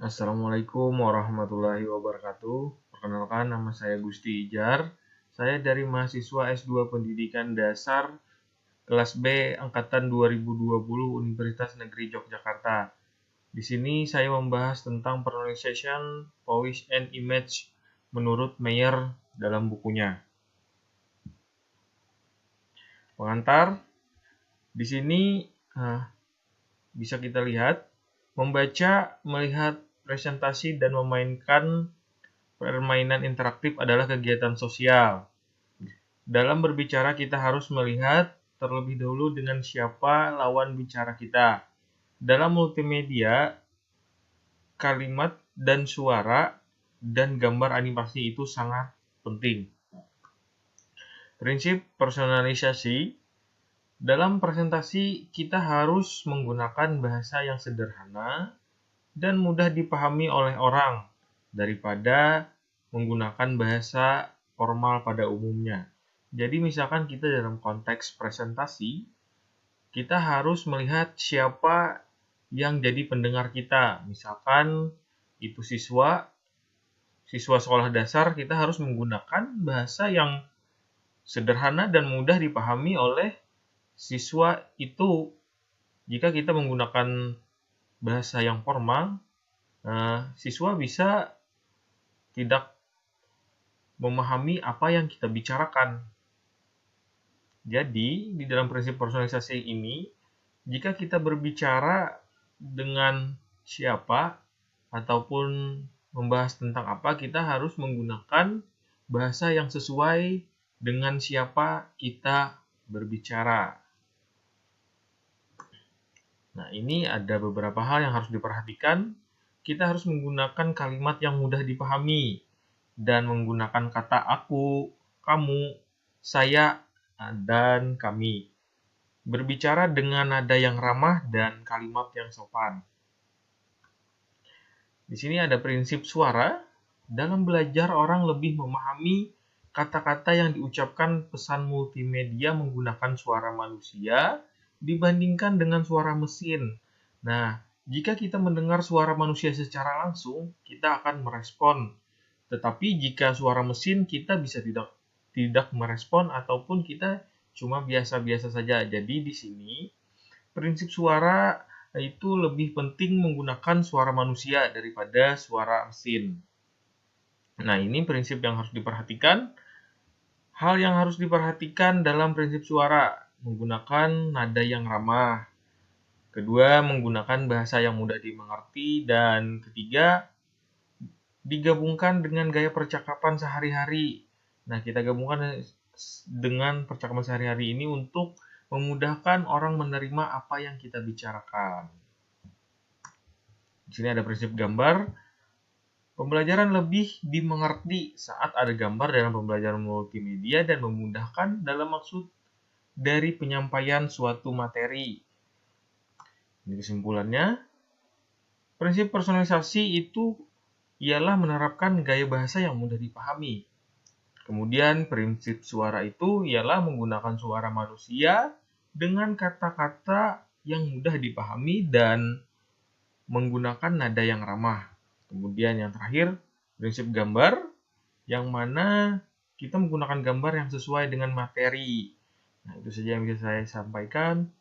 Assalamualaikum warahmatullahi wabarakatuh. Perkenalkan, nama saya Gusti Ijar. Saya dari mahasiswa S2 Pendidikan Dasar kelas B angkatan 2020 Universitas Negeri Yogyakarta. Di sini saya membahas tentang pronunciation, voice, and image menurut Meyer dalam bukunya. Pengantar, di sini bisa kita lihat membaca, melihat presentasi, dan memainkan permainan interaktif adalah kegiatan sosial. Dalam berbicara, kita harus melihat terlebih dahulu dengan siapa lawan bicara kita. Dalam multimedia, kalimat dan suara dan gambar animasi itu sangat penting. Prinsip personalisasi. Dalam presentasi, kita harus menggunakan bahasa yang sederhana dan mudah dipahami oleh orang daripada menggunakan bahasa formal pada umumnya. Jadi misalkan kita dalam konteks presentasi, kita harus melihat siapa yang jadi pendengar kita. Misalkan itu siswa sekolah dasar, kita harus menggunakan bahasa yang sederhana dan mudah dipahami oleh siswa itu. Jika kita menggunakan bahasa yang formal, siswa bisa tidak memahami apa yang kita bicarakan. Jadi, di dalam prinsip personalisasi ini, jika kita berbicara dengan siapa ataupun membahas tentang apa, kita harus menggunakan bahasa yang sesuai dengan siapa kita berbicara. Nah, ini ada beberapa hal yang harus diperhatikan. Kita harus menggunakan kalimat yang mudah dipahami dan menggunakan kata aku, kamu, saya, dan kami. Berbicara dengan nada yang ramah dan kalimat yang sopan. Di sini ada prinsip suara. Dalam belajar, orang lebih memahami kata-kata yang diucapkan pesan multimedia menggunakan suara manusia dibandingkan dengan suara mesin. Nah, jika kita mendengar suara manusia secara langsung, kita akan merespon. Tetapi jika suara mesin, kita bisa tidak merespon ataupun kita cuma biasa-biasa saja. Jadi di sini prinsip suara itu lebih penting menggunakan suara manusia daripada suara mesin. Nah, ini prinsip yang harus diperhatikan. Hal yang harus diperhatikan dalam prinsip suara, menggunakan nada yang ramah. Kedua, menggunakan bahasa yang mudah dimengerti. Dan ketiga, digabungkan dengan gaya percakapan sehari-hari. Nah, kita gabungkan dengan percakapan sehari-hari ini untuk memudahkan orang menerima apa yang kita bicarakan. Di sini ada prinsip gambar. Pembelajaran lebih dimengerti saat ada gambar dalam pembelajaran multimedia dan memudahkan dalam maksud dari penyampaian suatu materi. Ini kesimpulannya, prinsip personalisasi itu ialah menerapkan gaya bahasa yang mudah dipahami. Kemudian prinsip suara itu ialah menggunakan suara manusia dengan kata-kata yang mudah dipahami dan menggunakan nada yang ramah. Kemudian yang terakhir, prinsip gambar, yang mana kita menggunakan gambar yang sesuai dengan materi. Nah, itu saja yang bisa saya sampaikan.